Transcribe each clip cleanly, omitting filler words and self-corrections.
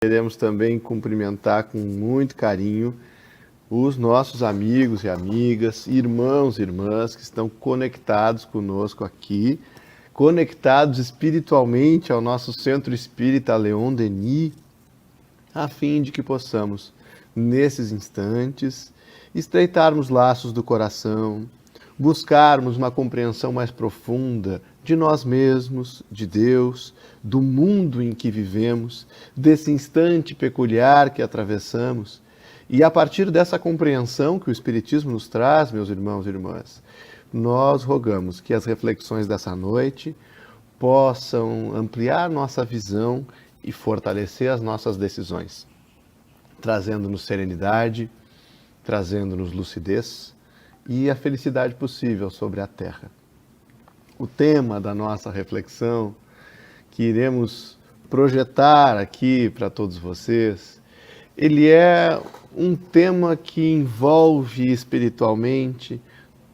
Queremos também cumprimentar com muito carinho os nossos amigos e amigas, irmãos e irmãs que estão conectados conosco aqui, conectados espiritualmente ao nosso Centro Espírita Leon Denis, a fim de que possamos, nesses instantes, estreitarmos laços do coração, buscarmos uma compreensão mais profunda de nós mesmos, de Deus, do mundo em que vivemos, desse instante peculiar que atravessamos. E a partir dessa compreensão que o Espiritismo nos traz, meus irmãos e irmãs, nós rogamos que as reflexões dessa noite possam ampliar nossa visão e fortalecer as nossas decisões, trazendo-nos serenidade, trazendo-nos lucidez e a felicidade possível sobre a Terra. O tema da nossa reflexão que iremos projetar aqui para todos vocês, ele é um tema que envolve espiritualmente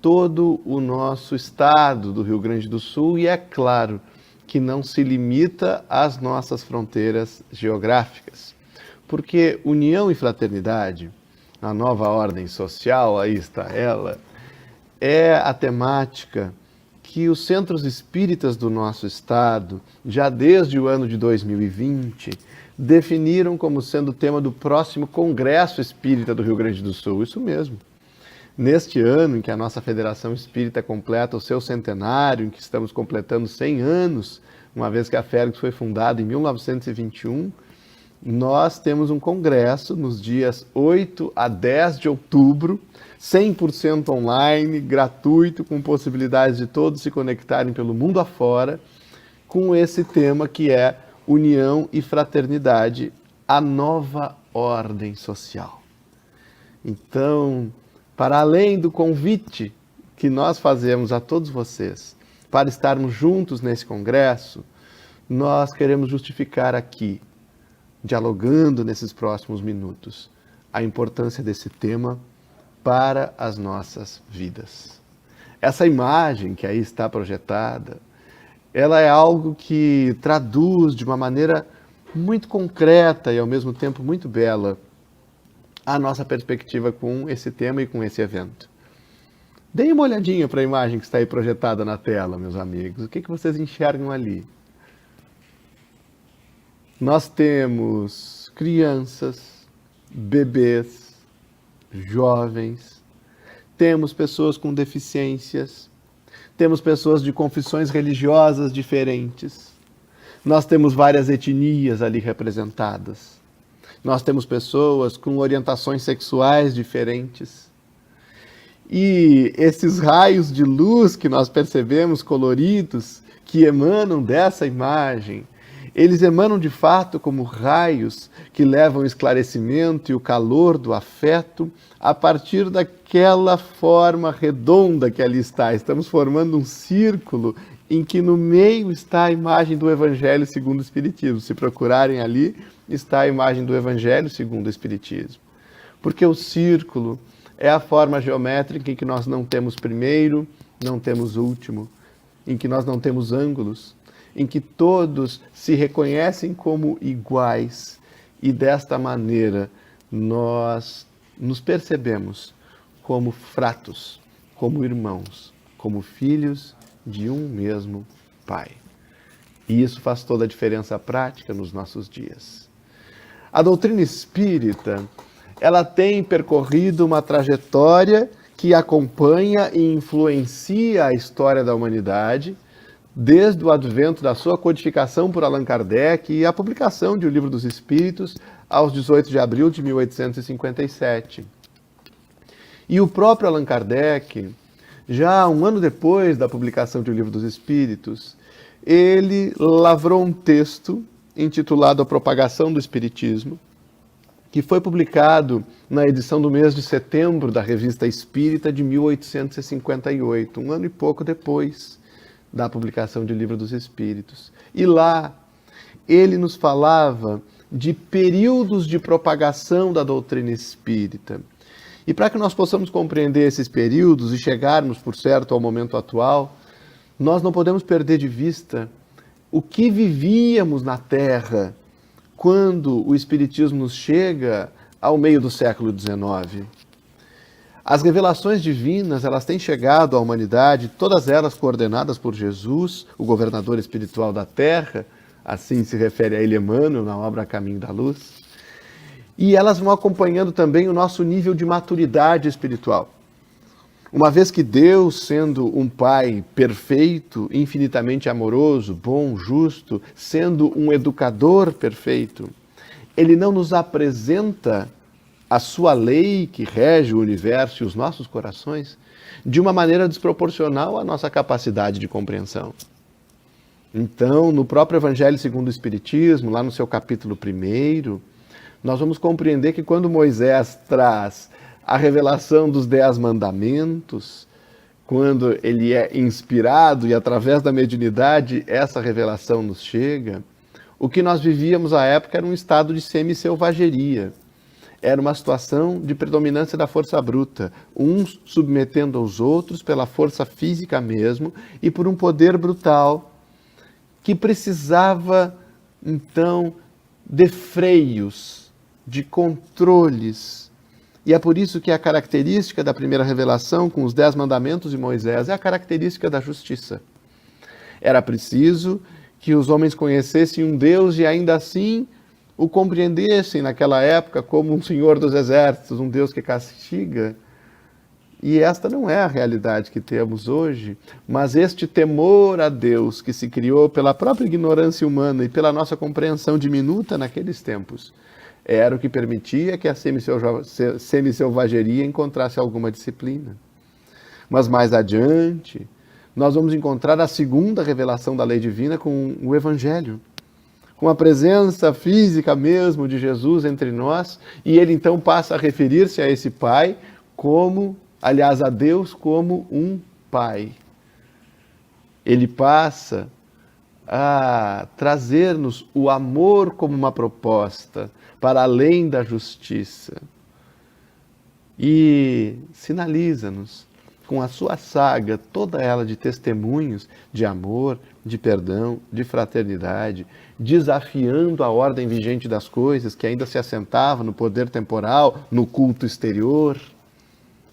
todo o nosso estado do Rio Grande do Sul e é claro que não se limita às nossas fronteiras geográficas, porque união e fraternidade, a nova ordem social, aí está ela, é a temática que os centros espíritas do nosso estado, já desde o ano de 2020, definiram como sendo o tema do próximo Congresso Espírita do Rio Grande do Sul. Isso mesmo. Neste ano em que a nossa Federação Espírita completa o seu centenário, em que estamos completando 100 anos, uma vez que a FERGS foi fundada em 1921, nós temos um congresso nos dias 8 a 10 de outubro, 100% online, gratuito, com possibilidades de todos se conectarem pelo mundo afora, com esse tema que é união e fraternidade, a nova ordem social. Então, para além do convite que nós fazemos a todos vocês para estarmos juntos nesse congresso, nós queremos justificar aqui, dialogando nesses próximos minutos, a importância desse tema para as nossas vidas. Essa imagem que aí está projetada, ela é algo que traduz de uma maneira muito concreta e ao mesmo tempo muito bela a nossa perspectiva com esse tema e com esse evento. Deem uma olhadinha para a imagem que está aí projetada na tela, meus amigos. O que vocês enxergam ali? Nós temos crianças, bebês, jovens, temos pessoas com deficiências, temos pessoas de confissões religiosas diferentes, nós temos várias etnias ali representadas, nós temos pessoas com orientações sexuais diferentes. E esses raios de luz que nós percebemos coloridos, que emanam dessa imagem, eles emanam de fato como raios que levam o esclarecimento e o calor do afeto a partir daquela forma redonda que ali está. Estamos formando um círculo em que no meio está a imagem do Evangelho segundo o Espiritismo. Se procurarem ali, está a imagem do Evangelho segundo o Espiritismo. Porque o círculo é a forma geométrica em que nós não temos primeiro, não temos último, em que nós não temos ângulos, em que todos se reconhecem como iguais e desta maneira nós nos percebemos como fratos, como irmãos, como filhos de um mesmo Pai. E isso faz toda a diferença prática nos nossos dias. A doutrina espírita, ela tem percorrido uma trajetória que acompanha e influencia a história da humanidade, desde o advento da sua codificação por Allan Kardec e a publicação de O Livro dos Espíritos aos 18 de abril de 1857. E o próprio Allan Kardec, já um ano depois da publicação de O Livro dos Espíritos, ele lavrou um texto intitulado A Propagação do Espiritismo, que foi publicado na edição do mês de setembro da Revista Espírita de 1858, um ano e pouco depois da publicação de O Livro dos Espíritos. E lá ele nos falava de períodos de propagação da doutrina espírita. E para que nós possamos compreender esses períodos e chegarmos, por certo, ao momento atual, nós não podemos perder de vista o que vivíamos na Terra quando o Espiritismo nos chega ao meio do século XIX. As revelações divinas, elas têm chegado à humanidade, todas elas coordenadas por Jesus, o governador espiritual da Terra, assim se refere a ele Emmanuel na obra Caminho da Luz. E elas vão acompanhando também o nosso nível de maturidade espiritual. Uma vez que Deus, sendo um Pai perfeito, infinitamente amoroso, bom, justo, sendo um educador perfeito, Ele não nos apresenta a sua lei que rege o universo e os nossos corações de uma maneira desproporcional à nossa capacidade de compreensão. Então, no próprio Evangelho segundo o Espiritismo, lá no seu capítulo 1, nós vamos compreender que quando Moisés traz a revelação dos 10 mandamentos, quando ele é inspirado e através da mediunidade essa revelação nos chega, o que nós vivíamos à época era um estado de semi-selvageria. Era uma situação de predominância da força bruta, uns submetendo aos outros pela força física mesmo e por um poder brutal que precisava, então, de freios, de controles. E é por isso que a característica da primeira revelação, com os 10 mandamentos de Moisés, é a característica da justiça. Era preciso que os homens conhecessem um Deus e ainda assim o compreendessem naquela época como um Senhor dos Exércitos, um Deus que castiga. E esta não é a realidade que temos hoje, mas este temor a Deus que se criou pela própria ignorância humana e pela nossa compreensão diminuta naqueles tempos, era o que permitia que a semi-selvageria encontrasse alguma disciplina. Mas mais adiante, nós vamos encontrar a segunda revelação da lei divina com o Evangelho, com a presença física mesmo de Jesus entre nós, e ele então passa a referir-se a esse Pai como, aliás, a Deus como um Pai. Ele passa a trazer-nos o amor como uma proposta, para além da justiça. E sinaliza-nos com a sua saga, toda ela de testemunhos de amor, de perdão, de fraternidade, desafiando a ordem vigente das coisas, que ainda se assentava no poder temporal, no culto exterior,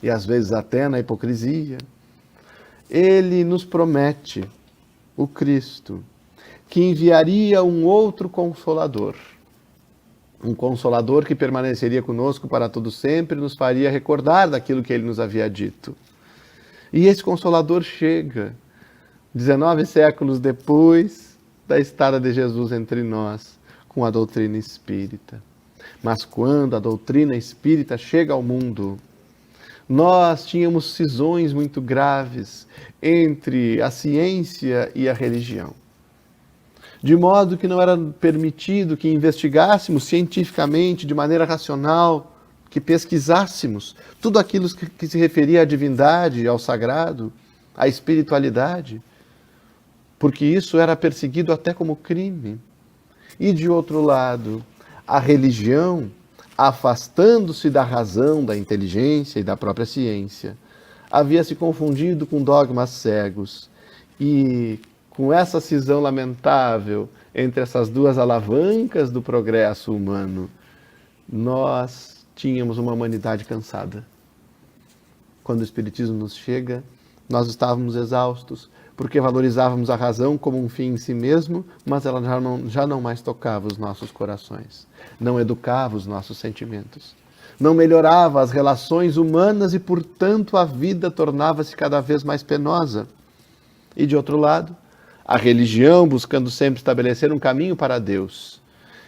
e às vezes até na hipocrisia. Ele nos promete, o Cristo, que enviaria um outro Consolador, um Consolador que permaneceria conosco para todo sempre, nos faria recordar daquilo que ele nos havia dito. E esse Consolador chega 19 séculos depois da estada de Jesus entre nós, com a doutrina espírita. Mas quando a doutrina espírita chega ao mundo, nós tínhamos cisões muito graves entre a ciência e a religião. De modo que não era permitido que investigássemos cientificamente, de maneira racional, que pesquisássemos tudo aquilo que se referia à divindade, ao sagrado, à espiritualidade, porque isso era perseguido até como crime. E de outro lado, a religião, afastando-se da razão, da inteligência e da própria ciência, havia se confundido com dogmas cegos. E com essa cisão lamentável entre essas duas alavancas do progresso humano, nós tínhamos uma humanidade cansada. Quando o Espiritismo nos chega, nós estávamos exaustos, porque valorizávamos a razão como um fim em si mesmo, mas ela já não mais tocava os nossos corações, não educava os nossos sentimentos, não melhorava as relações humanas e, portanto, a vida tornava-se cada vez mais penosa. E, de outro lado, a religião, buscando sempre estabelecer um caminho para Deus,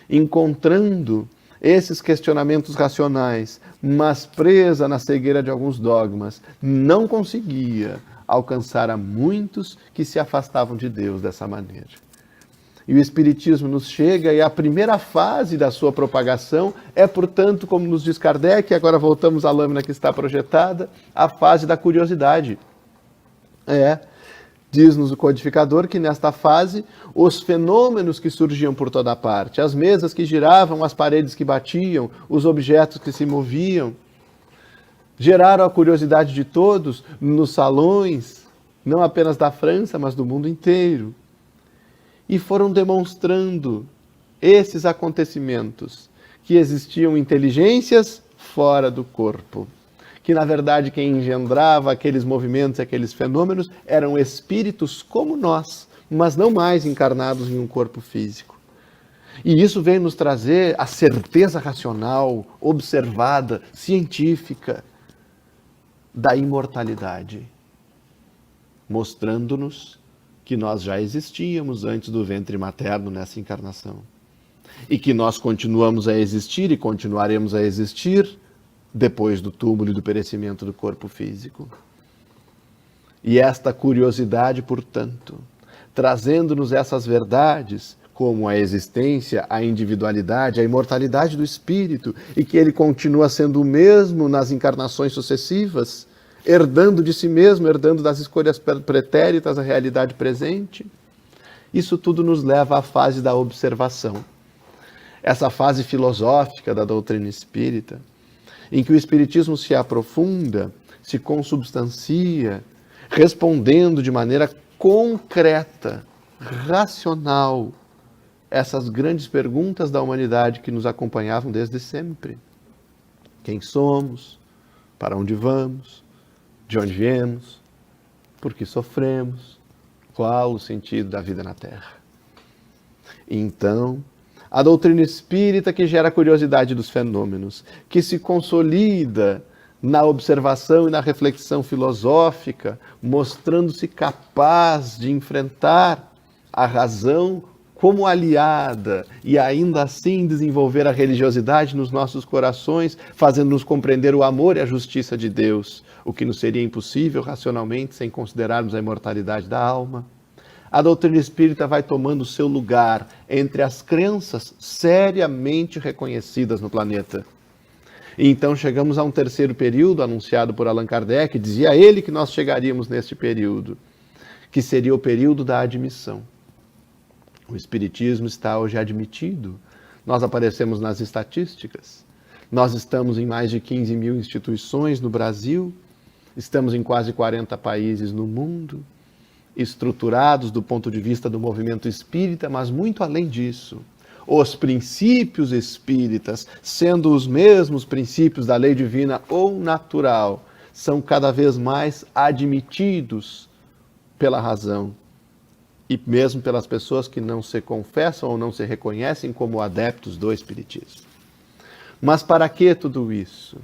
encontrando esses questionamentos racionais, mas presa na cegueira de alguns dogmas, não conseguia alcançar a muitos que se afastavam de Deus dessa maneira. E o Espiritismo nos chega e a primeira fase da sua propagação é, portanto, como nos diz Kardec, agora voltamos à lâmina que está projetada, a fase da curiosidade. Diz-nos o codificador que nesta fase, os fenômenos que surgiam por toda parte, as mesas que giravam, as paredes que batiam, os objetos que se moviam, geraram a curiosidade de todos nos salões, não apenas da França, mas do mundo inteiro. E foram demonstrando esses acontecimentos, que existiam inteligências fora do corpo, que na verdade quem engendrava aqueles movimentos, aqueles fenômenos, eram espíritos como nós, mas não mais encarnados em um corpo físico. E isso vem nos trazer a certeza racional, observada, científica, da imortalidade, mostrando-nos que nós já existíamos antes do ventre materno nessa encarnação. E que nós continuamos a existir e continuaremos a existir depois do túmulo e do perecimento do corpo físico. E esta curiosidade, portanto, trazendo-nos essas verdades, como a existência, a individualidade, a imortalidade do espírito, e que ele continua sendo o mesmo nas encarnações sucessivas, herdando de si mesmo, herdando das escolhas pretéritas a realidade presente. Isso tudo nos leva à fase da observação. Essa fase filosófica da doutrina espírita, em que o espiritismo se aprofunda, se consubstancia, respondendo de maneira concreta, racional, essas grandes perguntas da humanidade que nos acompanhavam desde sempre. Quem somos? Para onde vamos? De onde viemos? Por que sofremos? Qual o sentido da vida na Terra? Então, a doutrina espírita que gera a curiosidade dos fenômenos, que se consolida na observação e na reflexão filosófica, mostrando-se capaz de enfrentar a razão como aliada e ainda assim desenvolver a religiosidade nos nossos corações, fazendo-nos compreender o amor e a justiça de Deus, o que nos seria impossível racionalmente sem considerarmos a imortalidade da alma. A doutrina espírita vai tomando seu lugar entre as crenças seriamente reconhecidas no planeta. E então chegamos a um terceiro período, anunciado por Allan Kardec, dizia ele que nós chegaríamos neste período, que seria o período da admissão. O Espiritismo está hoje admitido. Nós aparecemos nas estatísticas. Nós estamos em mais de 15 mil instituições no Brasil, estamos em quase 40 países no mundo, estruturados do ponto de vista do movimento espírita, mas muito além disso. Os princípios espíritas, sendo os mesmos princípios da lei divina ou natural, são cada vez mais admitidos pela razão e mesmo pelas pessoas que não se confessam ou não se reconhecem como adeptos do espiritismo. Mas para que tudo isso?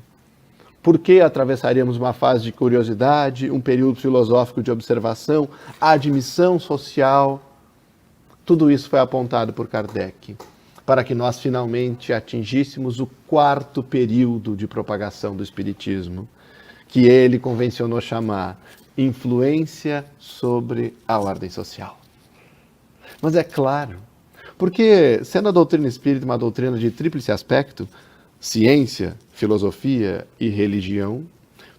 Por que atravessaríamos uma fase de curiosidade, um período filosófico de observação, a admissão social? Tudo isso foi apontado por Kardec, para que nós finalmente atingíssemos o quarto período de propagação do Espiritismo, que ele convencionou chamar influência sobre a ordem social. Mas é claro, porque sendo a doutrina espírita uma doutrina de tríplice aspecto, ciência, filosofia e religião,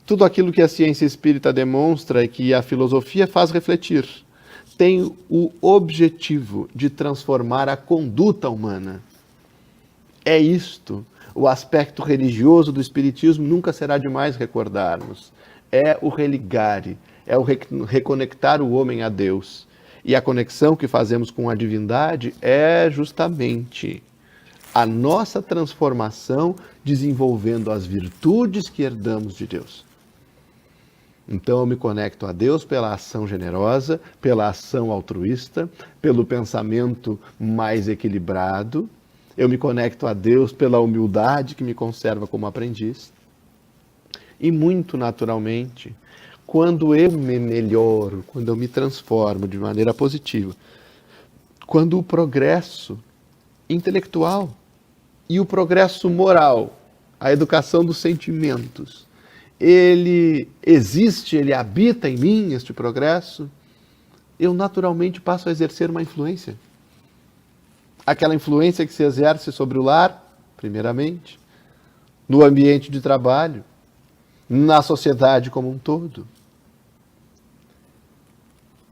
tudo aquilo que a ciência espírita demonstra e que a filosofia faz refletir, tem o objetivo de transformar a conduta humana. É isto, o aspecto religioso do espiritismo nunca será demais recordarmos. É o religare, é o reconectar o homem a Deus. E a conexão que fazemos com a divindade é justamente a nossa transformação desenvolvendo as virtudes que herdamos de Deus. Então eu me conecto a Deus pela ação generosa, pela ação altruísta, pelo pensamento mais equilibrado. Eu me conecto a Deus pela humildade que me conserva como aprendiz. E muito naturalmente, quando eu me melhoro, quando eu me transformo de maneira positiva, quando o progresso intelectual e o progresso moral, a educação dos sentimentos, ele existe, ele habita em mim, este progresso, eu naturalmente passo a exercer uma influência. Aquela influência que se exerce sobre o lar, primeiramente, no ambiente de trabalho, na sociedade como um todo.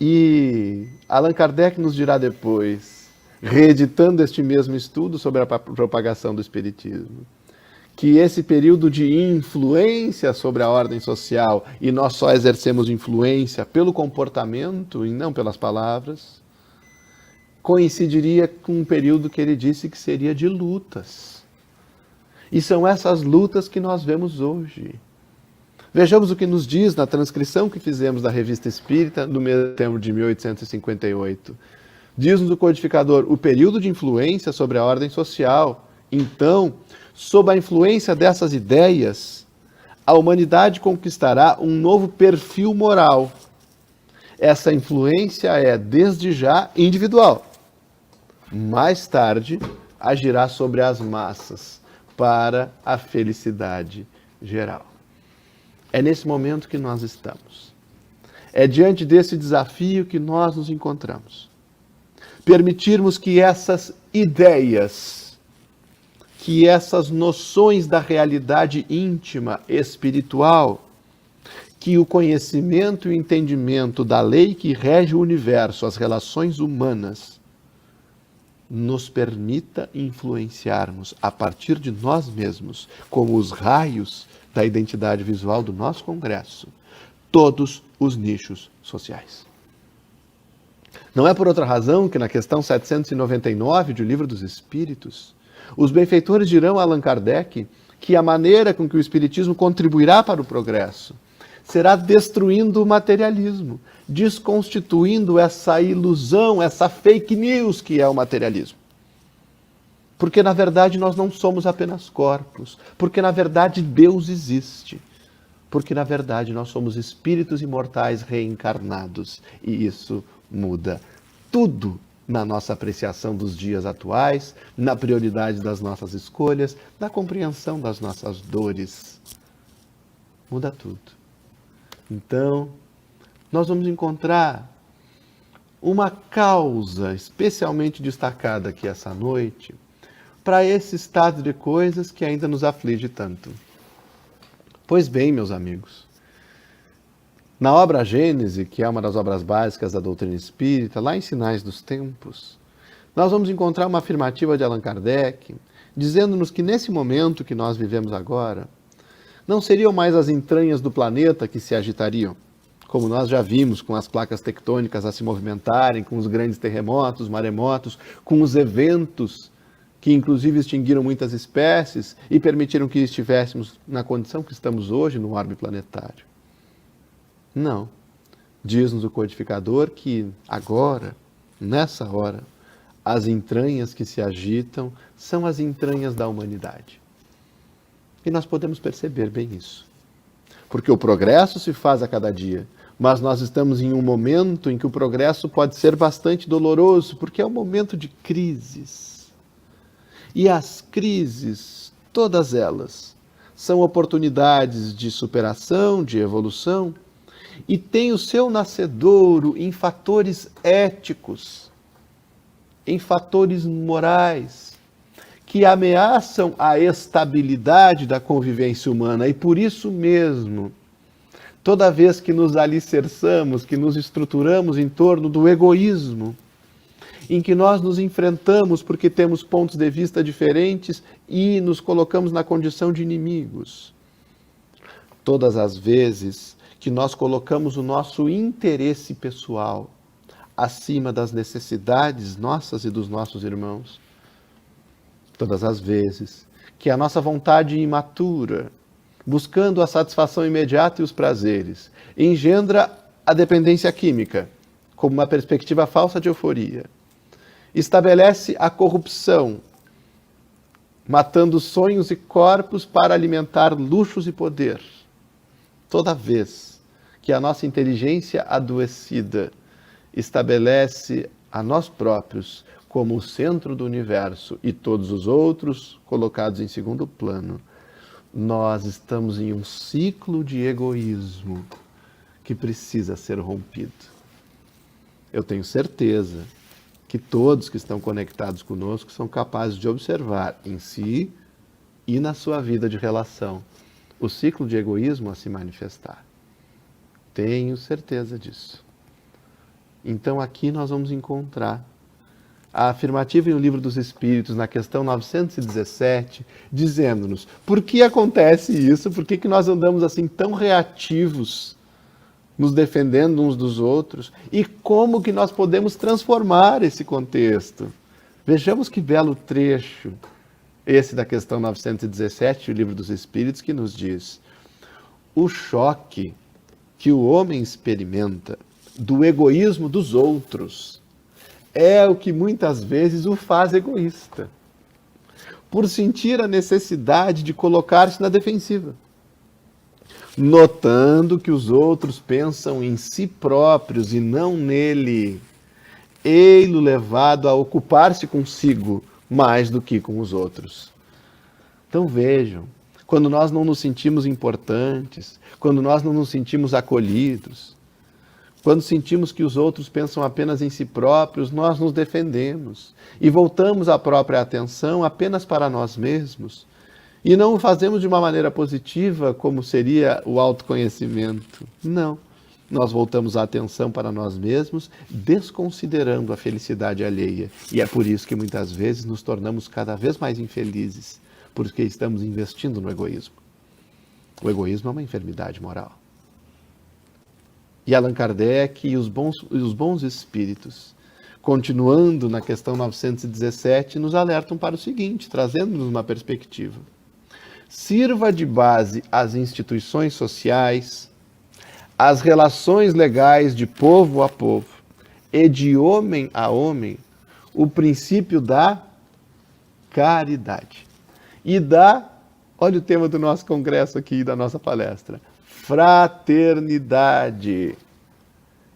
E Allan Kardec nos dirá depois, reeditando este mesmo estudo sobre a propagação do Espiritismo, que esse período de influência sobre a ordem social, e nós só exercemos influência pelo comportamento e não pelas palavras, coincidiria com um período que ele disse que seria de lutas. E são essas lutas que nós vemos hoje. Vejamos o que nos diz na transcrição que fizemos da Revista Espírita no mês de setembro de 1858. Diz-nos o codificador: o período de influência sobre a ordem social. Então, sob a influência dessas ideias, a humanidade conquistará um novo perfil moral. Essa influência é, desde já, individual. Mais tarde, agirá sobre as massas, para a felicidade geral. É nesse momento que nós estamos. É diante desse desafio que nós nos encontramos. Permitirmos que essas ideias, que essas noções da realidade íntima, espiritual, que o conhecimento e o entendimento da lei que rege o universo, as relações humanas, nos permita influenciarmos a partir de nós mesmos, como os raios da identidade visual do nosso congresso, todos os nichos sociais. Não é por outra razão que na questão 799 do Livro dos Espíritos, os benfeitores dirão a Allan Kardec que a maneira com que o Espiritismo contribuirá para o progresso será destruindo o materialismo, desconstituindo essa ilusão, essa fake news que é o materialismo. Porque, na verdade, nós não somos apenas corpos. Porque, na verdade, Deus existe. Porque, na verdade, nós somos espíritos imortais reencarnados. E isso muda tudo na nossa apreciação dos dias atuais, na prioridade das nossas escolhas, na compreensão das nossas dores. Muda tudo. Então, nós vamos encontrar uma causa especialmente destacada aqui essa noite para esse estado de coisas que ainda nos aflige tanto. Pois bem, meus amigos, na obra Gênese, que é uma das obras básicas da doutrina espírita, lá em Sinais dos Tempos, nós vamos encontrar uma afirmativa de Allan Kardec, dizendo-nos que nesse momento que nós vivemos agora, não seriam mais as entranhas do planeta que se agitariam, como nós já vimos com as placas tectônicas a se movimentarem, com os grandes terremotos, maremotos, com os eventos que inclusive extinguiram muitas espécies e permitiram que estivéssemos na condição que estamos hoje no orbe planetário. Não. Diz-nos o codificador que agora, nessa hora, as entranhas que se agitam são as entranhas da humanidade. E nós podemos perceber bem isso. Porque o progresso se faz a cada dia, mas nós estamos em um momento em que o progresso pode ser bastante doloroso, porque é um momento de crises. E as crises, todas elas, são oportunidades de superação, de evolução, e têm o seu nascedouro em fatores éticos, em fatores morais, que ameaçam a estabilidade da convivência humana. E por isso mesmo, toda vez que nos alicerçamos, que nos estruturamos em torno do egoísmo, em que nós nos enfrentamos porque temos pontos de vista diferentes e nos colocamos na condição de inimigos. Todas as vezes que nós colocamos o nosso interesse pessoal acima das necessidades nossas e dos nossos irmãos, todas as vezes que a nossa vontade imatura, buscando a satisfação imediata e os prazeres, engendra a dependência química, como uma perspectiva falsa de euforia, estabelece a corrupção, matando sonhos e corpos para alimentar luxos e poder. Toda vez que a nossa inteligência adoecida estabelece a nós próprios como o centro do universo e todos os outros colocados em segundo plano, nós estamos em um ciclo de egoísmo que precisa ser rompido. Eu tenho certeza que todos que estão conectados conosco são capazes de observar em si e na sua vida de relação o ciclo de egoísmo a se manifestar. Tenho certeza disso. Então aqui nós vamos encontrar a afirmativa em O Livro dos Espíritos, na questão 917, dizendo-nos por que acontece isso, por que nós andamos assim tão reativos nos defendendo uns dos outros, e como que nós podemos transformar esse contexto. Vejamos que belo trecho, esse da questão 917, o Livro dos Espíritos, que nos diz: o choque que o homem experimenta do egoísmo dos outros é o que muitas vezes o faz egoísta, por sentir a necessidade de colocar-se na defensiva, notando que os outros pensam em si próprios e não nele, ei-lo levado a ocupar-se consigo mais do que com os outros. Então vejam, quando nós não nos sentimos importantes, quando nós não nos sentimos acolhidos, quando sentimos que os outros pensam apenas em si próprios, nós nos defendemos e voltamos a própria atenção apenas para nós mesmos. E não o fazemos de uma maneira positiva, como seria o autoconhecimento. Não. Nós voltamos a atenção para nós mesmos, desconsiderando a felicidade alheia. E é por isso que muitas vezes nos tornamos cada vez mais infelizes, porque estamos investindo no egoísmo. O egoísmo é uma enfermidade moral. E Allan Kardec e os bons espíritos, continuando na questão 917, nos alertam para o seguinte, trazendo-nos uma perspectiva. Sirva de base às instituições sociais, às relações legais de povo a povo e de homem a homem, o princípio da caridade. E olha o tema do nosso congresso aqui, da nossa palestra, fraternidade.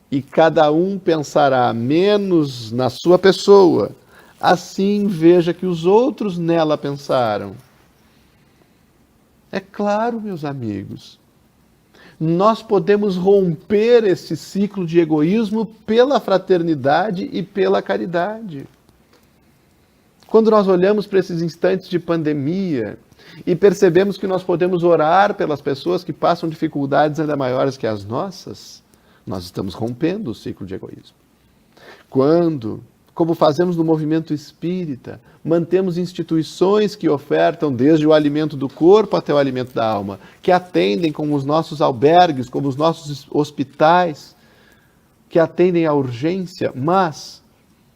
E cada um pensará menos na sua pessoa, assim veja que os outros nela pensaram. É claro, meus amigos, nós podemos romper esse ciclo de egoísmo pela fraternidade e pela caridade. Quando nós olhamos para esses instantes de pandemia e percebemos que nós podemos orar pelas pessoas que passam dificuldades ainda maiores que as nossas, nós estamos rompendo o ciclo de egoísmo. Quando, como fazemos no movimento espírita, mantemos instituições que ofertam desde o alimento do corpo até o alimento da alma, que atendem como os nossos albergues, como os nossos hospitais, que atendem à urgência, mas,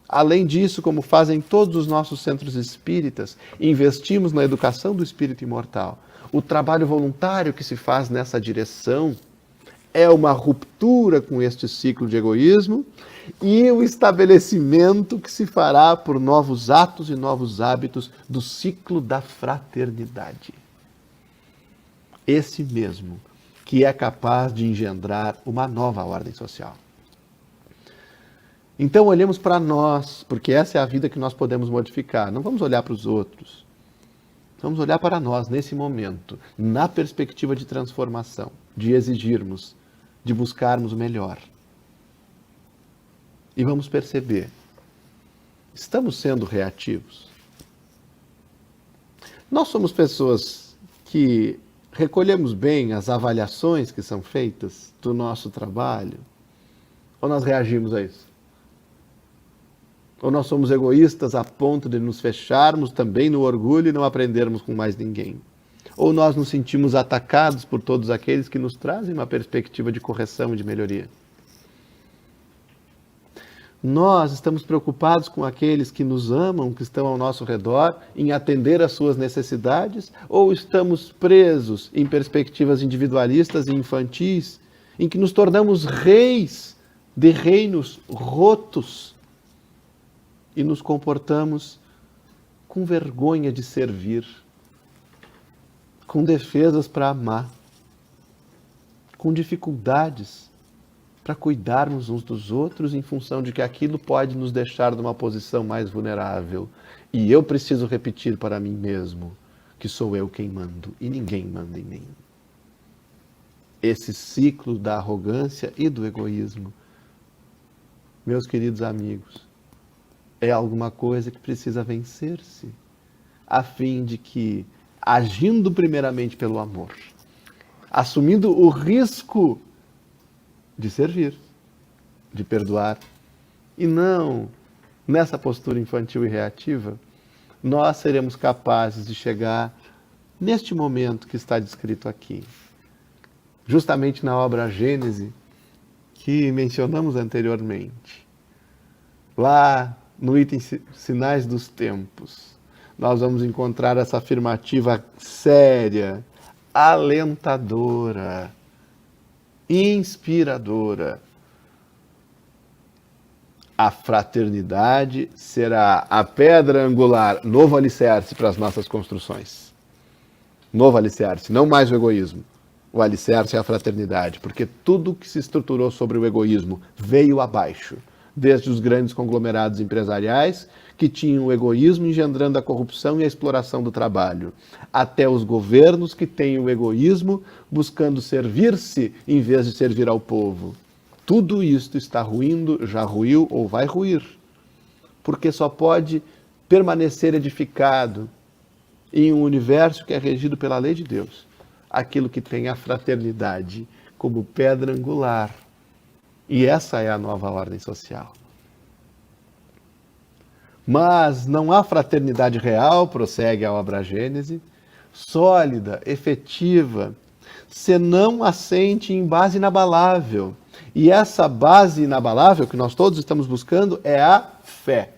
além disso, como fazem todos os nossos centros espíritas, investimos na educação do espírito imortal. O trabalho voluntário que se faz nessa direção é uma ruptura com este ciclo de egoísmo e o estabelecimento que se fará por novos atos e novos hábitos do ciclo da fraternidade. Esse mesmo que é capaz de engendrar uma nova ordem social. Então olhemos para nós, porque essa é a vida que nós podemos modificar. Não vamos olhar para os outros. Vamos olhar para nós nesse momento, na perspectiva de transformação, de exigirmos, de buscarmos o melhor. E vamos perceber, estamos sendo reativos? Nós somos pessoas que recolhemos bem as avaliações que são feitas do nosso trabalho? Ou nós reagimos a isso? Ou nós somos egoístas a ponto de nos fecharmos também no orgulho e não aprendermos com mais ninguém? Ou nós nos sentimos atacados por todos aqueles que nos trazem uma perspectiva de correção e de melhoria? Nós estamos preocupados com aqueles que nos amam, que estão ao nosso redor, em atender às suas necessidades? Ou estamos presos em perspectivas individualistas e infantis, em que nos tornamos reis de reinos rotos e nos comportamos com vergonha de servir, com defesas para amar, com dificuldades para cuidarmos uns dos outros em função de que aquilo pode nos deixar numa posição mais vulnerável. E eu preciso repetir para mim mesmo que sou eu quem mando e ninguém manda em mim. Esse ciclo da arrogância e do egoísmo, meus queridos amigos, é alguma coisa que precisa vencer-se, a fim de que, agindo primeiramente pelo amor, assumindo o risco de servir, de perdoar, e não nessa postura infantil e reativa, nós seremos capazes de chegar neste momento que está descrito aqui. Justamente na obra Gênese, que mencionamos anteriormente, lá no item Sinais dos Tempos, nós vamos encontrar essa afirmativa séria, alentadora, inspiradora. A fraternidade será a pedra angular, novo alicerce para as nossas construções. Novo alicerce, não mais o egoísmo. O alicerce é a fraternidade, porque tudo que se estruturou sobre o egoísmo veio abaixo, desde os grandes conglomerados empresariais, que tinham o egoísmo engendrando a corrupção e a exploração do trabalho, até os governos que têm o egoísmo buscando servir-se em vez de servir ao povo. Tudo isto está ruindo, já ruiu ou vai ruir, porque só pode permanecer edificado em um universo que é regido pela lei de Deus, aquilo que tem a fraternidade como pedra angular. E essa é a nova ordem social. Mas não há fraternidade real, prossegue a obra Gênese, sólida, efetiva, senão assente em base inabalável. E essa base inabalável que nós todos estamos buscando é a fé.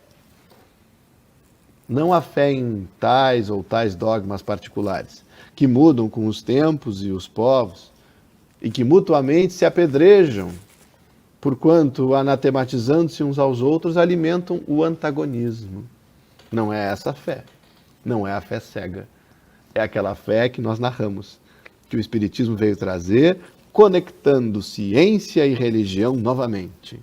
Não a fé em tais ou tais dogmas particulares, que mudam com os tempos e os povos, e que mutuamente se apedrejam, porquanto, anatematizando-se uns aos outros, alimentam o antagonismo. Não é essa fé. Não é a fé cega. É aquela fé que nós narramos, que o Espiritismo veio trazer, conectando ciência e religião novamente.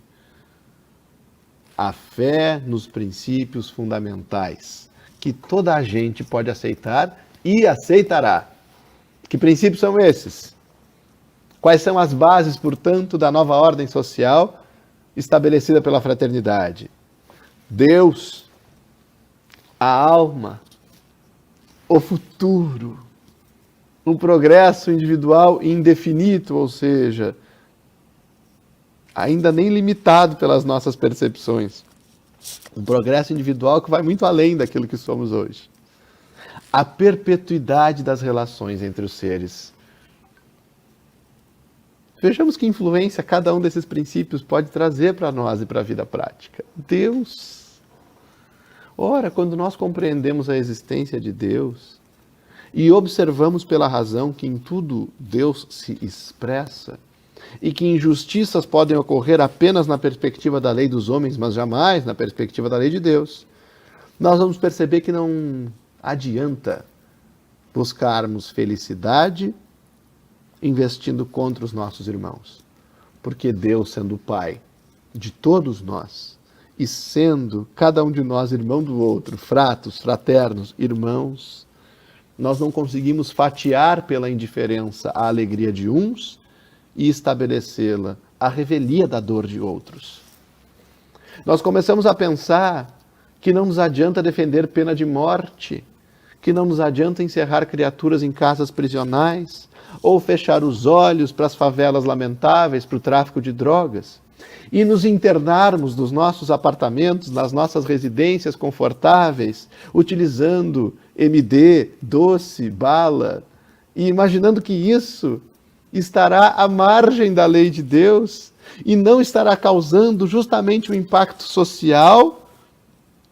A fé nos princípios fundamentais, que toda a gente pode aceitar e aceitará. Que princípios são esses? Quais são as bases, portanto, da nova ordem social estabelecida pela fraternidade? Deus, a alma, o futuro, um progresso individual indefinito, ou seja, ainda nem limitado pelas nossas percepções. Um progresso individual que vai muito além daquilo que somos hoje. A perpetuidade das relações entre os seres. Vejamos que influência cada um desses princípios pode trazer para nós e para a vida prática. Deus. Ora, quando nós compreendemos a existência de Deus e observamos pela razão que em tudo Deus se expressa e que injustiças podem ocorrer apenas na perspectiva da lei dos homens, mas jamais na perspectiva da lei de Deus, nós vamos perceber que não adianta buscarmos felicidade investindo contra os nossos irmãos. Porque Deus, sendo o Pai de todos nós, e sendo cada um de nós irmão do outro, fratos, fraternos, irmãos, nós não conseguimos fatiar pela indiferença a alegria de uns e estabelecê-la, a revelia da dor de outros. Nós começamos a pensar que não nos adianta defender pena de morte, que não nos adianta encerrar criaturas em casas prisionais, ou fechar os olhos para as favelas lamentáveis, para o tráfico de drogas, e nos internarmos nos nossos apartamentos, nas nossas residências confortáveis, utilizando MD, doce, bala, e imaginando que isso estará à margem da lei de Deus e não estará causando justamente o impacto social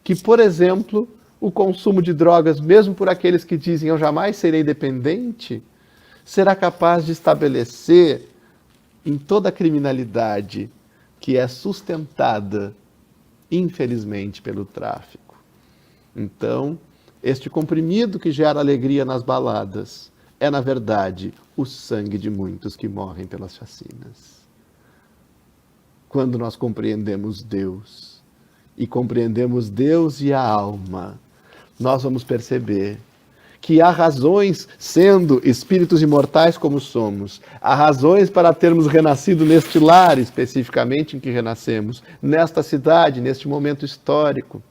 que, por exemplo, o consumo de drogas, mesmo por aqueles que dizem eu jamais serei dependente, será capaz de estabelecer em toda a criminalidade que é sustentada, infelizmente, pelo tráfico. Então, este comprimido que gera alegria nas baladas é, na verdade, o sangue de muitos que morrem pelas chacinas. Quando nós compreendemos Deus, e compreendemos Deus e a alma, nós vamos perceber que há razões, sendo espíritos imortais como somos, há razões para termos renascido neste lar, especificamente em que renascemos, nesta cidade, neste momento histórico.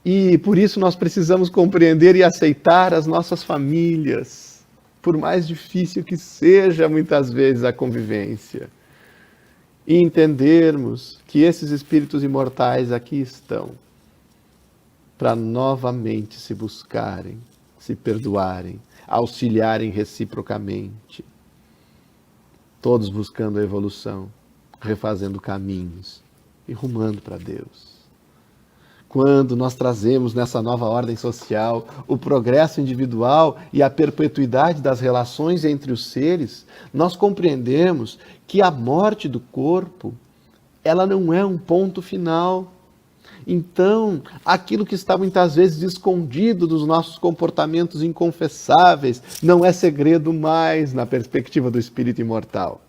E por isso nós precisamos compreender e aceitar as nossas famílias, por mais difícil que seja muitas vezes a convivência. E entendermos que esses espíritos imortais aqui estão para novamente se buscarem, se perdoarem, auxiliarem reciprocamente, todos buscando a evolução, refazendo caminhos e rumando para Deus. Quando nós trazemos nessa nova ordem social o progresso individual e a perpetuidade das relações entre os seres, nós compreendemos que a morte do corpo, ela não é um ponto final. Então, aquilo que está muitas vezes escondido dos nossos comportamentos inconfessáveis não é segredo mais na perspectiva do espírito imortal.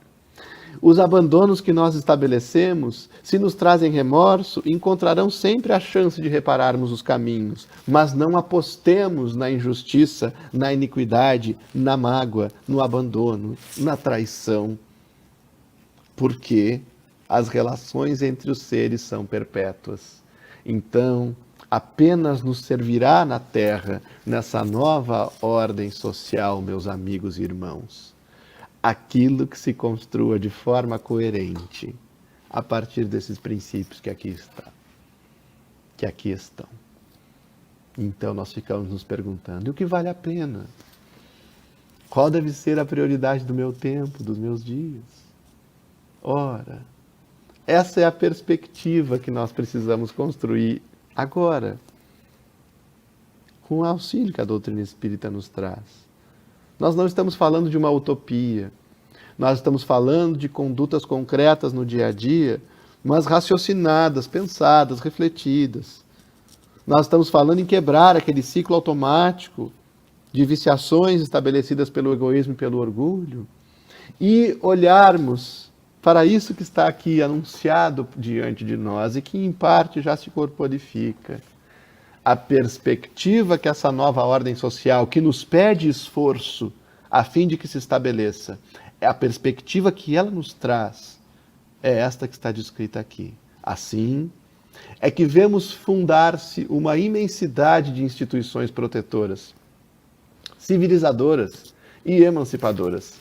Os abandonos que nós estabelecemos, se nos trazem remorso, encontrarão sempre a chance de repararmos os caminhos, mas não apostemos na injustiça, na iniquidade, na mágoa, no abandono, na traição, porque as relações entre os seres são perpétuas. Então, apenas nos servirá na Terra, nessa nova ordem social, meus amigos e irmãos, aquilo que se construa de forma coerente a partir desses princípios que aqui estão. Então nós ficamos nos perguntando, e o que vale a pena? Qual deve ser a prioridade do meu tempo, dos meus dias? Ora, essa é a perspectiva que nós precisamos construir agora, com o auxílio que a doutrina espírita nos traz. Nós não estamos falando de uma utopia, nós estamos falando de condutas concretas no dia a dia, mas raciocinadas, pensadas, refletidas. Nós estamos falando em quebrar aquele ciclo automático de viciações estabelecidas pelo egoísmo e pelo orgulho e olharmos para isso que está aqui anunciado diante de nós e que em parte já se corporifica. A perspectiva que essa nova ordem social, que nos pede esforço a fim de que se estabeleça, a perspectiva que ela nos traz é esta que está descrita aqui. Assim, é que vemos fundar-se uma imensidade de instituições protetoras, civilizadoras e emancipadoras,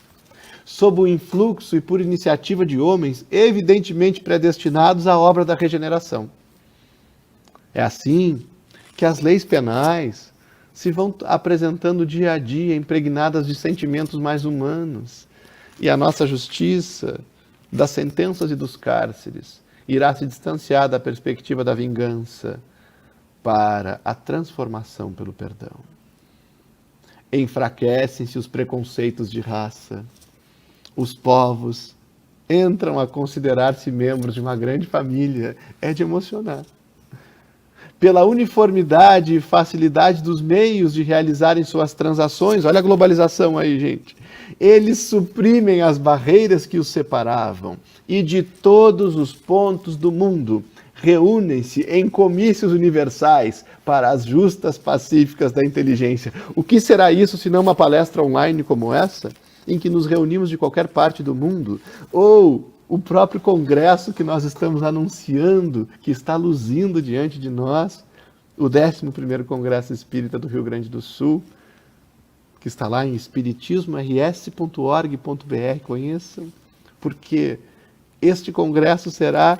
sob o influxo e por iniciativa de homens evidentemente predestinados à obra da regeneração. É assim que as leis penais se vão apresentando dia a dia, impregnadas de sentimentos mais humanos, e a nossa justiça, das sentenças e dos cárceres, irá se distanciar da perspectiva da vingança para a transformação pelo perdão. Enfraquecem-se os preconceitos de raça, os povos entram a considerar-se membros de uma grande família, é de emocionar. Pela uniformidade e facilidade dos meios de realizarem suas transações, olha a globalização aí, gente. Eles suprimem as barreiras que os separavam e de todos os pontos do mundo reúnem-se em comícios universais para as justas pacíficas da inteligência. O que será isso se não uma palestra online como essa, em que nos reunimos de qualquer parte do mundo, ou o próprio congresso que nós estamos anunciando, que está luzindo diante de nós, o 11º Congresso Espírita do Rio Grande do Sul, que está lá em espiritismors.org.br, conheçam, porque este congresso será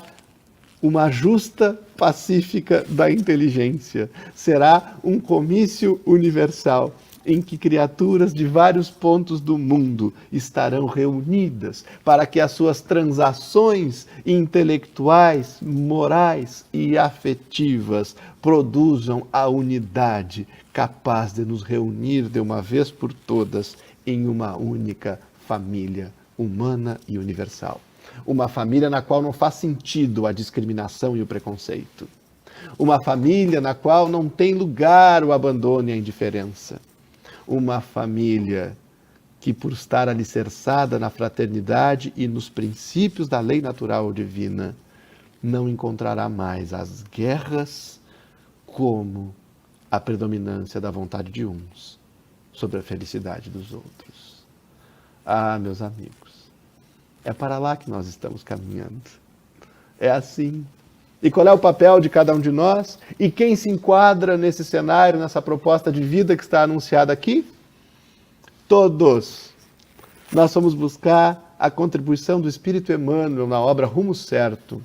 uma justa pacífica da inteligência, será um comício universal, em que criaturas de vários pontos do mundo estarão reunidas para que as suas transações intelectuais, morais e afetivas produzam a unidade capaz de nos reunir de uma vez por todas em uma única família humana e universal. Uma família na qual não faz sentido a discriminação e o preconceito. Uma família na qual não tem lugar o abandono e a indiferença. Uma família que, por estar alicerçada na fraternidade e nos princípios da lei natural divina, não encontrará mais as guerras como a predominância da vontade de uns sobre a felicidade dos outros. Ah, meus amigos, é para lá que nós estamos caminhando. É assim. E qual é o papel de cada um de nós? E quem se enquadra nesse cenário, nessa proposta de vida que está anunciada aqui? Todos. Nós vamos buscar a contribuição do Espírito Emmanuel na obra Rumo Certo,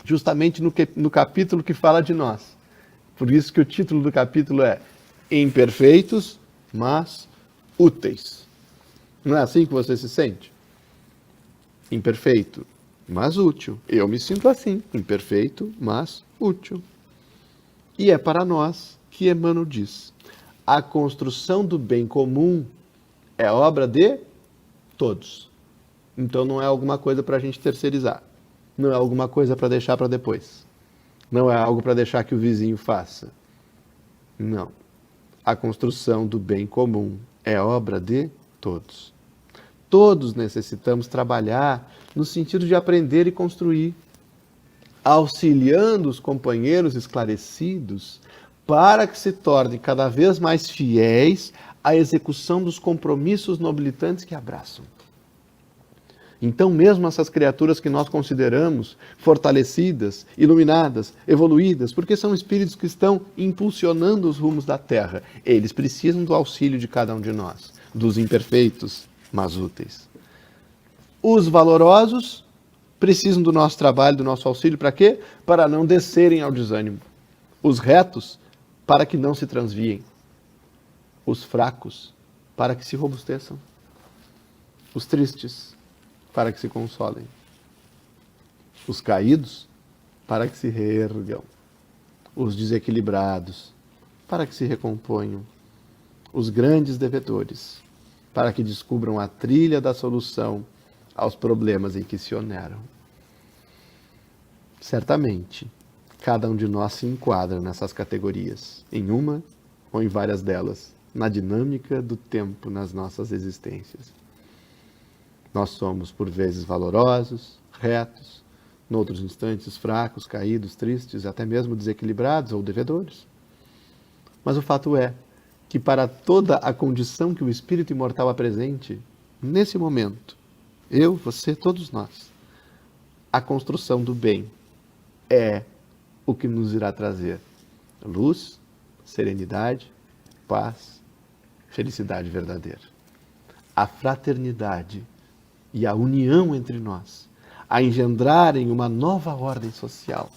justamente no capítulo que fala de nós. Por isso que o título do capítulo é Imperfeitos, mas úteis. Não é assim que você se sente? Imperfeito, mas útil. Eu me sinto assim, imperfeito, mas útil. E é para nós que Emmanuel diz: a construção do bem comum é obra de todos. Então não é alguma coisa para a gente terceirizar. Não é alguma coisa para deixar para depois. Não é algo para deixar que o vizinho faça. Não. A construção do bem comum é obra de todos. Todos necessitamos trabalhar no sentido de aprender e construir, auxiliando os companheiros esclarecidos para que se tornem cada vez mais fiéis à execução dos compromissos nobilitantes que abraçam. Então, mesmo essas criaturas que nós consideramos fortalecidas, iluminadas, evoluídas, porque são espíritos que estão impulsionando os rumos da Terra, eles precisam do auxílio de cada um de nós, dos imperfeitos, mas úteis. Os valorosos precisam do nosso trabalho, do nosso auxílio, para quê? Para não descerem ao desânimo. Os retos, para que não se transviem. Os fracos, para que se robusteçam. Os tristes, para que se consolem. Os caídos, para que se reergam. Os desequilibrados, para que se recomponham. Os grandes devedores, para que descubram a trilha da solução aos problemas em que se oneram. Certamente, cada um de nós se enquadra nessas categorias, em uma ou em várias delas, na dinâmica do tempo nas nossas existências. Nós somos, por vezes, valorosos, retos, noutros instantes, fracos, caídos, tristes, até mesmo desequilibrados ou devedores. Mas o fato é que para toda a condição que o espírito imortal apresente, nesse momento, eu, você, todos nós, a construção do bem é o que nos irá trazer luz, serenidade, paz, felicidade verdadeira. A fraternidade e a união entre nós, a engendrarem uma nova ordem social,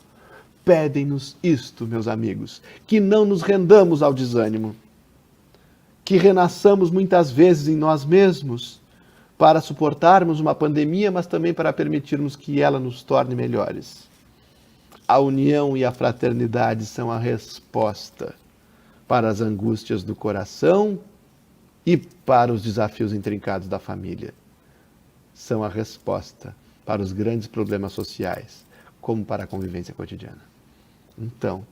pedem-nos isto, meus amigos, que não nos rendamos ao desânimo, que renasçamos muitas vezes em nós mesmos para suportarmos uma pandemia, mas também para permitirmos que ela nos torne melhores. A união e a fraternidade são a resposta para as angústias do coração e para os desafios intrincados da família. São a resposta para os grandes problemas sociais, como para a convivência cotidiana. Então,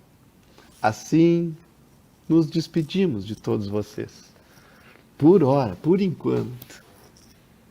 assim nos despedimos de todos vocês. Por hora, por enquanto.